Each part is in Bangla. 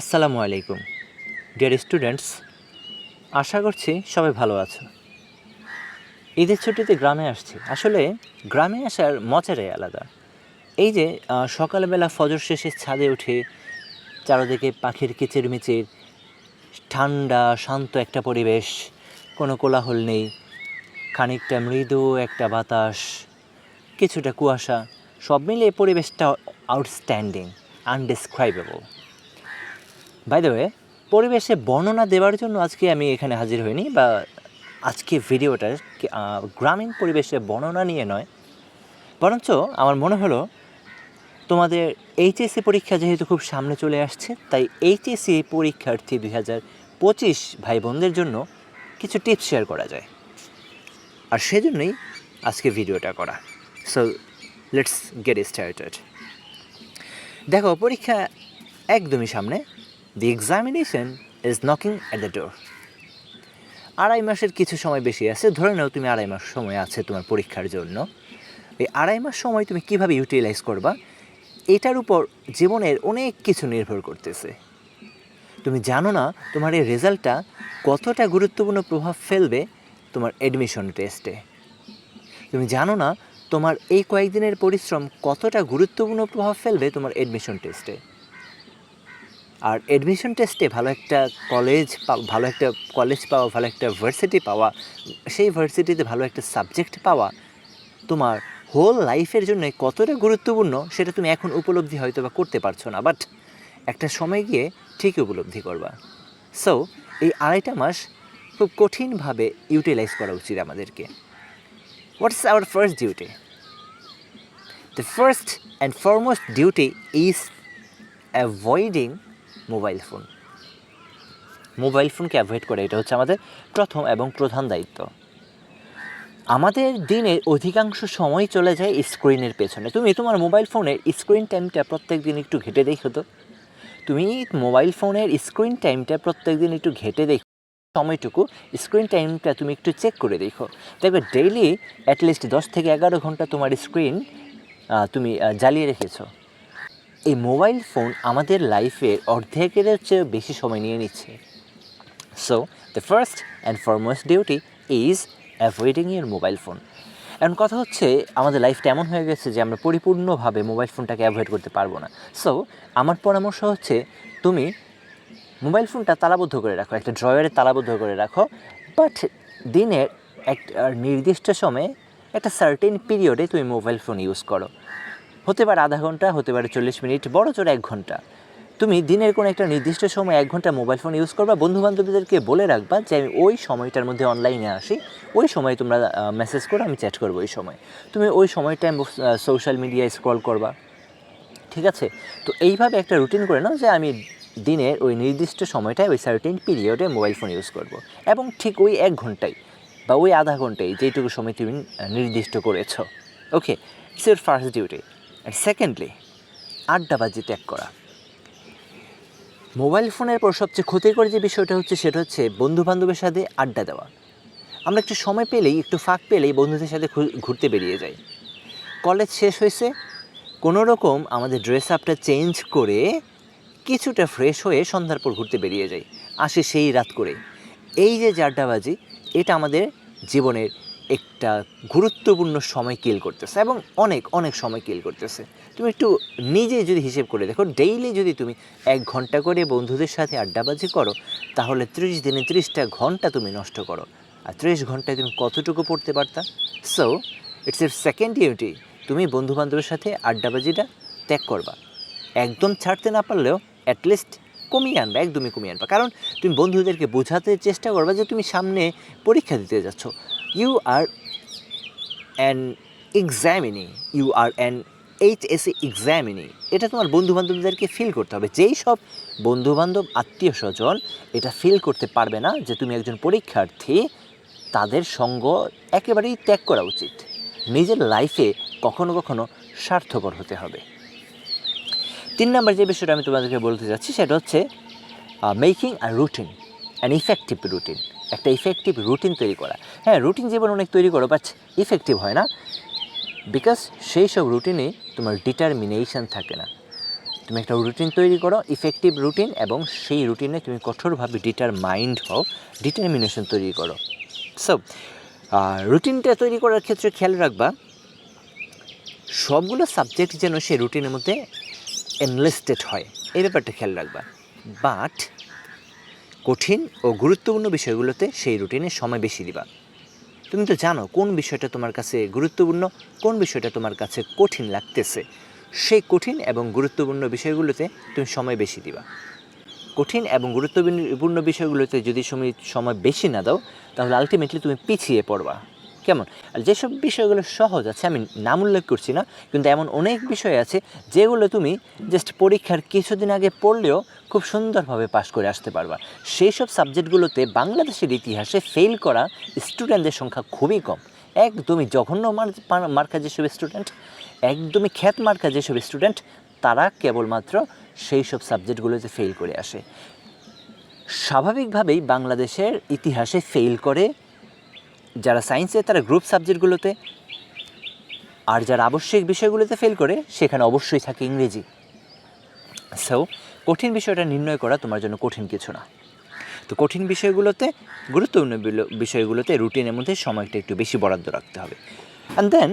আসসালামু আলাইকুম ডিয়ার স্টুডেন্টস, আশা করছি সবাই ভালো আছো। ঈদের ছুটিতে গ্রামে আসছি। আসলে গ্রামে আসার মজাটাই আলাদা। এই যে সকালবেলা ফজর শেষে ছাদে উঠে চারদিকে পাখির কিচিরমিচির, ঠান্ডা শান্ত একটা পরিবেশ, কোনো কোলাহল নেই, খানিকটা মৃদু একটা বাতাস, কিছুটা কুয়াশা, সব মিলিয়ে পরিবেশটা আউটস্ট্যান্ডিং, আনডেসক্রাইবেবল। বাই দ্য ওয়ে, পরিবেশে বর্ণনা দেওয়ার জন্য আজকে আমি এখানে হাজির হইনি, বা আজকে ভিডিওটা গ্রামীণ পরিবেশে বর্ণনা নিয়ে নয়, বরঞ্চ আমার মনে হলো তোমাদের এইচএসসি পরীক্ষা যেহেতু খুব সামনে চলে আসছে, তাই এইচএসসি পরীক্ষার্থী 2025 ভাই বোনদের জন্য কিছু টিপস শেয়ার করা যায়, আর সেজন্যই আজকে ভিডিওটা করা। So let's get started. দেখো, পরীক্ষা একদমই সামনে। দি examination is knocking at the door. আড়াই মাসের কিছু সময় বেশি আছে। ধরে নাও তুমি আড়াই মাস সময় আছে তোমার পরীক্ষার জন্য। এই আড়াই মাস সময় তুমি কীভাবে ইউটিলাইজ করবা, এটার উপর জীবনের অনেক কিছু নির্ভর করতেছে। তুমি জানো না তোমার এই রেজাল্টটা কতটা গুরুত্বপূর্ণ প্রভাব ফেলবে তোমার অ্যাডমিশন টেস্টে। তুমি জানো না তোমার এই কয়েকদিনের পরিশ্রম কতটা গুরুত্বপূর্ণ প্রভাব ফেলবে তোমার অ্যাডমিশন টেস্টে। আর অ্যাডমিশন টেস্টে ভালো একটা কলেজ পাওয়া, ভালো একটা ভার্সিটি পাওয়া, সেই ভার্সিটিতে ভালো একটা সাবজেক্ট পাওয়া তোমার হোল লাইফের জন্য কতটা গুরুত্বপূর্ণ সেটা তুমি এখন উপলব্ধি হয়তো বা করতে পারছো না, বাট একটা সময় গিয়ে ঠিকই উপলব্ধি করবা। সো এই আড়াইটা মাস খুব কঠিনভাবে ইউটিলাইজ করা উচিত আমাদেরকে। What's our first duty? The first and foremost duty is avoiding mobile phone. Mobile ফোনকে অ্যাভয়েড করা, এটা হচ্ছে আমাদের প্রথম এবং প্রধান দায়িত্ব। আমাদের দিনের অধিকাংশ সময় চলে যায় স্ক্রিনের পেছনে। তুমি তোমার মোবাইল ফোনের স্ক্রিন টাইমটা প্রত্যেক দিন একটু ঘেটে দেখো তো। তুমি মোবাইল ফোনের স্ক্রিন টাইমটা প্রত্যেক দিন একটু ঘেটে দেখো, সময়টুকু স্ক্রিন টাইমটা তুমি একটু চেক করে দেখো। দেখবে ডেইলি অ্যাটলিস্ট 10 থেকে 11 ঘন্টা তোমার স্ক্রিন তুমি জ্বালিয়ে রেখেছো। এই মোবাইল ফোন আমাদের লাইফের অর্ধেকের চেয়ে বেশি সময় নিয়ে নিচ্ছে। So the first and foremost duty is avoiding your mobile phone. এখন কথা হচ্ছে, আমাদের লাইফটা এমন হয়ে গেছে যে আমরা পরিপূর্ণভাবে মোবাইল ফোনটাকে অ্যাভয়েড করতে পারবো না। সো আমার পরামর্শ হচ্ছে, তুমি মোবাইল ফোনটা তালাবদ্ধ করে রাখো, একটা ড্রয়ারে তালাবদ্ধ করে রাখো, বাট দিনের একটা নির্দিষ্ট সময়ে একটা সার্টেন পিরিয়ডে তুমি মোবাইল ফোন ইউজ করো। হতে পারে আধা ঘন্টা, হতে পারে 40 মিনিট, বড় জোর 1 ঘন্টা। তুমি দিনের কোনো একটা নির্দিষ্ট সময় 1 ঘন্টা মোবাইল ফোন ইউজ করবা। বন্ধুবান্ধবদেরকে বলে রাখবা যে আমি ওই সময়টার মধ্যে অনলাইনে আসি, ওই সময় তোমরা মেসেজ করো, আমি চ্যাট করবো ওই সময়। তুমি ওই সময়টা সোশ্যাল মিডিয়ায় স্ক্রল করবা, ঠিক আছে? তো এইভাবে একটা রুটিন করে নাও যে আমি দিনের ওই নির্দিষ্ট সময়টায় ওই সার্টেন পিরিয়ডে মোবাইল ফোন ইউজ করব, এবং ঠিক ওই 1 ঘন্টায় বা ওই আধা ঘন্টায় যেটুকু সময় তুমি নির্দিষ্ট করেছো। Okay, it's your first duty. And secondly, আড্ডাবাজি ত্যাগ করা। মোবাইল ফোনের পর সবচেয়ে ক্ষতিকর যে বিষয়টা হচ্ছে, সেটা হচ্ছে বন্ধুবান্ধবের সাথে আড্ডা দেওয়া। আমরা একটু সময় পেলেই, একটু ফাঁক পেলেই বন্ধুদের সাথে ঘুরতে বেরিয়ে যাই। কলেজ শেষ হয়েছে, কোনো রকম আমাদের ড্রেস আপটা চেঞ্জ করে কিছুটা ফ্রেশ হয়ে সন্ধ্যার পর ঘুরতে বেরিয়ে যাই, আসে সেই রাত করে। এই যে আড্ডাবাজি, এটা আমাদের জীবনের একটা গুরুত্বপূর্ণ সময় কিল করতেছে, এবং অনেক অনেক সময় কিল করতেছে। তুমি একটু নিজে যদি হিসেব করে দেখো, ডেইলি যদি তুমি 1 ঘন্টা করে বন্ধুদের সাথে আড্ডাবাজি করো, তাহলে 30 দিনে 30টা ঘন্টা তুমি নষ্ট করো। আর 30 ঘন্টায় তুমি কতটুকু পড়তে পারতা? সো ইটস এর সেকেন্ড ডিউটি, তুমি বন্ধুবান্ধবের সাথে আড্ডাবাজিটা ত্যাগ করবা। একদম ছাড়তে না পারলেও অ্যাটলিস্ট কমিয়ে আনবা, একদমই কমিয়ে আনবা। কারণ তুমি বন্ধুদেরকে বোঝাতে চেষ্টা করবা যে তুমি সামনে পরীক্ষা দিতে যাচ্ছ। You are an HSC examinee. এটা তোমার বন্ধুবান্ধবদেরকে ফিল করতে হবে। যেই সব বন্ধুবান্ধব, আত্মীয় স্বজন এটা ফিল করতে পারবে না যে তুমি একজন পরীক্ষার্থী, তাদের সঙ্গ একেবারেই ত্যাগ করা উচিত। নিজের লাইফে কখনো কখনো স্বার্থপর হতে হবে। 3 নম্বর যে বিষয়টা আমি তোমাদেরকে বলতে যাচ্ছি, সেটা হচ্ছে making a routine, an effective routine. একটা ইফেক্টিভ রুটিন তৈরি করা। হ্যাঁ, রুটিন জীবন অনেক তৈরি করো, বাট ইফেক্টিভ হয় না, বিকজ সেই সব রুটিনে তোমার ডিটারমিনেশন থাকে না। তুমি একটা রুটিন তৈরি করো, ইফেক্টিভ রুটিন, এবং সেই রুটিনে তুমি কঠোরভাবে ডিটারমাইন্ড হও, ডিটারমিনেশন তৈরি করো। সো রুটিনটা তৈরি করার ক্ষেত্রে খেয়াল রাখবা সবগুলো সাবজেক্ট যেন সেই রুটিনের মধ্যে এনলিস্টেড হয়, এই ব্যাপারটা খেয়াল রাখবা। বাট কঠিন ও গুরুত্বপূর্ণ বিষয়গুলোতে সেই রুটিনে সময় বেশি দিবা। তুমি তো জানো কোন বিষয়টা তোমার কাছে গুরুত্বপূর্ণ, কোন বিষয়টা তোমার কাছে কঠিন লাগতেছে, সেই কঠিন এবং গুরুত্বপূর্ণ বিষয়গুলোতে তুমি সময় বেশি দিবা। কঠিন এবং গুরুত্বপূর্ণ বিষয়গুলোতে যদি সময় বেশি না দাও তাহলে আলটিমেটলি তুমি পিছিয়ে পড়বা। কেমন? আর যেসব বিষয়গুলো সহজ আছে, আমি নাম উল্লেখ করছি না, কিন্তু এমন অনেক বিষয় আছে যেগুলো তুমি জাস্ট পরীক্ষার কিছুদিন আগে পড়লেও খুব সুন্দরভাবে পাশ করে আসতে পারবা। সেই সব সাবজেক্টগুলোতে বাংলাদেশের ইতিহাসে ফেল করা স্টুডেন্টদের সংখ্যা খুবই কম। একদমই জঘন্য মার্কা যেসব স্টুডেন্ট, একদমই খ্যাত মার্কা যেসব স্টুডেন্ট, তারা কেবলমাত্র সেই সব সাবজেক্টগুলোতে ফেল করে আসে। স্বাভাবিকভাবেই বাংলাদেশের ইতিহাসে ফেল করে যারা সায়েন্সে, তারা গ্রুপ সাবজেক্টগুলোতে, আর যারা আবশ্যিক বিষয়গুলোতে ফেল করে সেখানে অবশ্যই থাকে ইংরেজি। সো কঠিন বিষয়টা নির্ণয় করা তোমার জন্য কঠিন কিছু না। তো কঠিন বিষয়গুলোতে, গুরুত্বপূর্ণ বিষয়গুলোতে রুটিনের মধ্যে সময়টা একটু বেশি বরাদ্দ রাখতে হবে। And then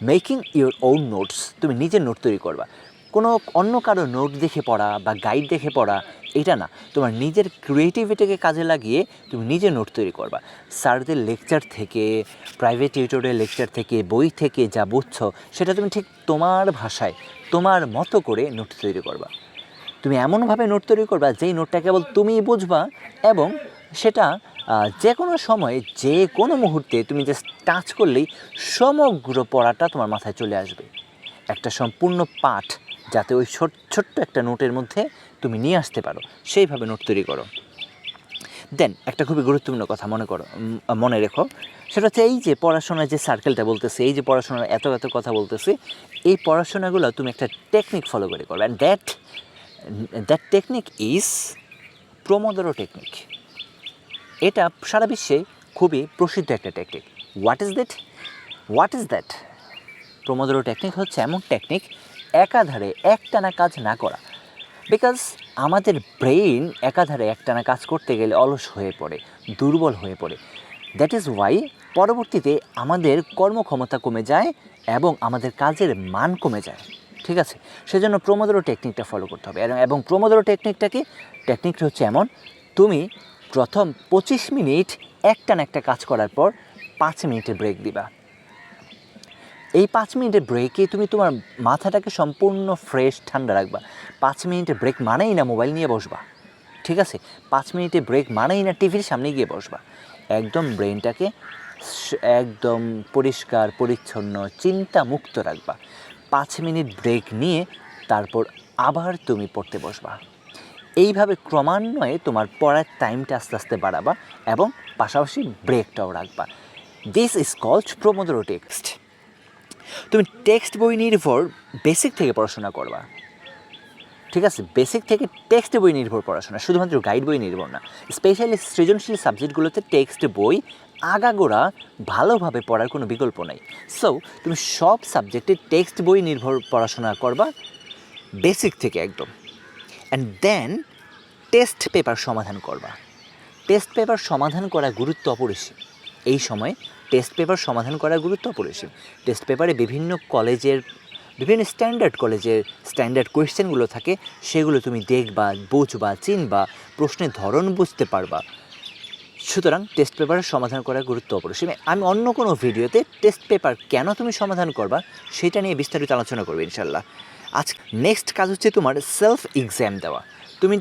making your own notes, তুমি নিজের নোট তৈরি করবা। কোনো অন্য কারো নোট দেখে পড়া বা গাইড দেখে পড়া এটা না, তোমার নিজের ক্রিয়েটিভিটিকে কাজে লাগিয়ে তুমি নিজে নোট তৈরি করবা। স্যারদের লেকচার থেকে, প্রাইভেট টিউটোরিয়াল লেকচার থেকে, বই থেকে যা বুঝছো সেটা তুমি ঠিক তোমার ভাষায়, তোমার মতো করে নোট তৈরি করবা। তুমি এমনভাবে নোট তৈরি করবা যেই নোটটা কেবল তুমিই বুঝবা, এবং সেটা যে কোনো সময়ে, যে কোনো মুহূর্তে তুমি জাস্ট টাচ করলেই সমগ্র পড়াটা তোমার মাথায় চলে আসবে। একটা সম্পূর্ণ পাঠ যাতে ওই ছোট্ট একটা নোটের মধ্যে তুমি নিয়ে আসতে পারো, সেইভাবে নোট তৈরি করো। দেন একটা খুবই গুরুত্বপূর্ণ কথা মনে রেখো, সেটা হচ্ছে এই যে পড়াশোনার যে সার্কেলটা বলতেছে, এই যে পড়াশোনার এত কথা বলতেছে, এই পড়াশোনাগুলো তুমি একটা টেকনিক ফলো করে করবে। And that technique is pomodoro technique. এটা সারা বিশ্বে খুবই প্রসিদ্ধ একটা technique. What is that? Pomodoro technique হচ্ছে এমন টেকনিক একাধারে একটানা কাজ না করা। বিকজ আমাদের ব্রেইন একাধারে একটানা কাজ করতে গেলে অলস হয়ে পড়ে, দুর্বল হয়ে পড়ে। দ্যাট ইজ ওয়াই পরবর্তীতে আমাদের কর্মক্ষমতা কমে যায় এবং আমাদের কাজের মান কমে যায়। ঠিক আছে? সেজন্য প্রোমোদোরো টেকনিকটা ফলো করতে হবে। এবং প্রোমোদোরো টেকনিকটা হচ্ছে এমন, তুমি প্রথম 25 মিনিট একটানা একটা কাজ করার পর 5 মিনিটের ব্রেক দিবা। এই 5 মিনিটের ব্রেকে তুমি তোমার মাথাটাকে সম্পূর্ণ ফ্রেশ, ঠান্ডা রাখবা। 5 মিনিটের ব্রেক মানেই না মোবাইল নিয়ে বসবা। ঠিক আছে? 5 মিনিটের ব্রেক মানেই না টিভির সামনে গিয়ে বসবা। একদম ব্রেনটাকে একদম পরিষ্কার পরিচ্ছন্ন, চিন্তামুক্ত রাখবা। 5 মিনিট ব্রেক নিয়ে তারপর আবার তুমি পড়তে বসবা। এইভাবে ক্রমান্বয়ে তোমার পড়ার টাইমটা আস্তে আস্তে বাড়াবা এবং পাশাপাশি ব্রেকটাও রাখবা। This is called pomodoro text. তুমি টেক্সট বই নির্ভর বেসিক থেকে পড়াশোনা করবা। ঠিক আছে? বেসিক থেকে টেক্সট বই নির্ভর পড়াশোনা, শুধুমাত্র গাইড বই নির্ভর না। স্পেশালি সৃজনশীল সাবজেক্টগুলোতে টেক্সট বই আগাগোড়া ভালোভাবে পড়ার কোনো বিকল্প নেই। সো তুমি সব সাবজেক্টে টেক্সট বই নির্ভর পড়াশোনা করবা বেসিক থেকে একদম। অ্যান্ড দেন টেস্ট পেপার সমাধান করবা। টেস্ট পেপার সমাধান করা গুরুত্ব অপরিসীম। এই সময় টেস্ট পেপার সমাধান করার গুরুত্ব অপরিসীম। টেস্ট পেপারে বিভিন্ন স্ট্যান্ডার্ড কলেজের স্ট্যান্ডার্ড কোয়েশ্চেনগুলো থাকে, সেগুলো তুমি দেখবা, বুঝবা, চিনবা, প্রশ্নের ধরন বুঝতে পারবা। সুতরাং টেস্ট পেপারের সমাধান করার গুরুত্ব অপরিসীম। আমি অন্য কোনো ভিডিওতে টেস্ট পেপার কেন তুমি সমাধান করবা সেটা নিয়ে বিস্তারিত আলোচনা করবো ইনশাল্লাহ। আজ নেক্সট কাজ হচ্ছে তোমার সেলফ এক্সাম দেওয়া। তুমি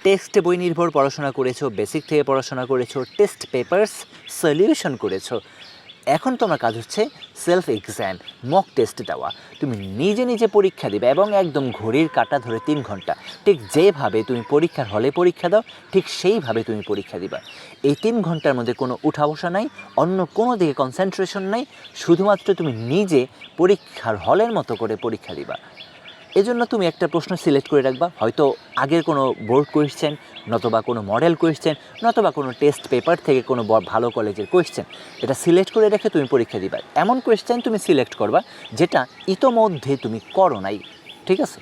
টেক্সট বই নির্ভর পড়াশোনা করেছো, বেসিক থেকে পড়াশোনা করেছো, টেস্ট পেপারস সলিউশন করেছো, এখন তোমার কাজ হচ্ছে সেলফ এক্সাম, মক টেস্ট দেওয়া। তুমি নিজে পরীক্ষা দিবে এবং একদম ঘড়ির কাঁটা ধরে 3 ঘন্টা, ঠিক যেভাবে তুমি পরীক্ষার হলে পরীক্ষা দাও ঠিক সেইভাবে তুমি পরীক্ষা দিবা। এই 3 ঘন্টার মধ্যে কোনো উঠা বসা নাই, অন্য কোনো দিকে কনসেন্ট্রেশন নাই, শুধুমাত্র তুমি নিজে পরীক্ষার হলের মতো করে পরীক্ষা দিবা। এজন্য তুমি একটা প্রশ্ন সিলেক্ট করে রাখবা, হয়তো আগের কোনো বোর্ড কোয়েশ্চেন, নতবা কোনো মডেল কোয়েশ্চেন, নতবা কোনো টেস্ট পেপার থেকে কোনো ভালো কলেজের কোয়েশ্চেন। এটা সিলেক্ট করে রেখে তুমি পরীক্ষা দিবা। এমন কোয়েশ্চেন তুমি সিলেক্ট করবা যেটা ইতোমধ্যে তুমি করো নাই। ঠিক আছে?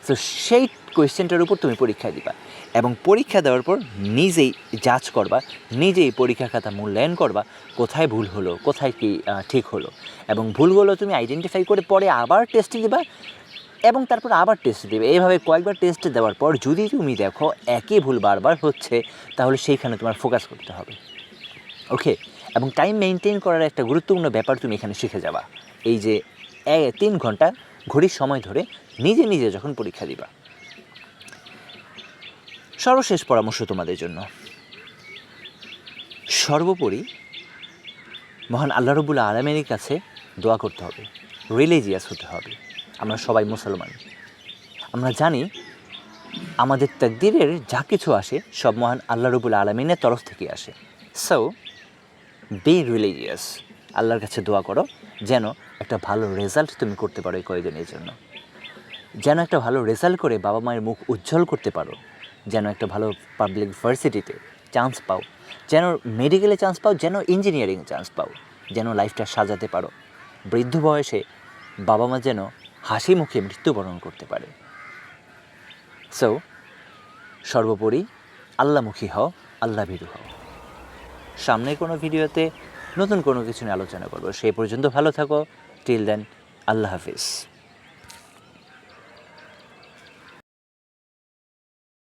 সো সেই কোয়েশ্চেনটার উপর তুমি পরীক্ষা দিবা এবং পরীক্ষা দেওয়ার পর নিজেই জাজ করবা, নিজেই পরীক্ষা খাতা মূল্যায়ন করবা কোথায় ভুল হলো, কোথায় কি ঠিক হলো, এবং ভুলগুলো তুমি আইডেন্টিফাই করে পরে আবার টেস্ট দিবা এবং তারপর আবার টেস্ট দেবে। এইভাবে কয়েকবার টেস্ট দেওয়ার পর যদি তুমি দেখো একই ভুল বারবার হচ্ছে, তাহলে সেইখানে তোমার ফোকাস করতে হবে। ওকে, এবং টাইম মেনটেন করার একটা গুরুত্বপূর্ণ ব্যাপার তুমি এখানে শিখে যাবা। এই যে 3 ঘন্টা ঘড়ির সময় ধরে নিজে নিজে যখন পরীক্ষা দিবা। সর্বশেষ পরামর্শ তোমাদের জন্য, সর্বোপরি মহান আল্লাহ রাব্বুল আলামিনের কাছে দোয়া করতে হবে, রিলিজিয়াস হতে হবে। আমরা সবাই মুসলমান, আমরা জানি আমাদের তাকদীরের যা কিছু আসে সব মহান আল্লাহ রাব্বুল আলামিনের তরফ থেকে আসে। সো বি রিলিজিয়াস, আল্লাহর কাছে দোয়া করো যেন একটা ভালো রেজাল্ট তুমি করতে পারো এই কয়েকদিনের জন্য, যেন একটা ভালো রেজাল্ট করে বাবা মায়ের মুখ উজ্জ্বল করতে পারো, যেন একটা ভালো পাবলিক ভার্সিটিতে চান্স পাও, যেন মেডিকেলে চান্স পাও, যেন ইঞ্জিনিয়ারিং চান্স পাও, যেন লাইফটা সাজাতে পারো, বৃদ্ধ বয়সে বাবা মা যেন হাসি মুখে মৃত্যুবরণ করতে পারে। সো সর্বোপরি আল্লাহমুখী হও, আল্লাহ ভীরু হও। সামনের কোনো ভিডিওতে নতুন কোনো কিছু নিয়ে আলোচনা করবো। সেই পর্যন্ত ভালো থাকো। টিল দেন, আল্লাহ হাফিজ।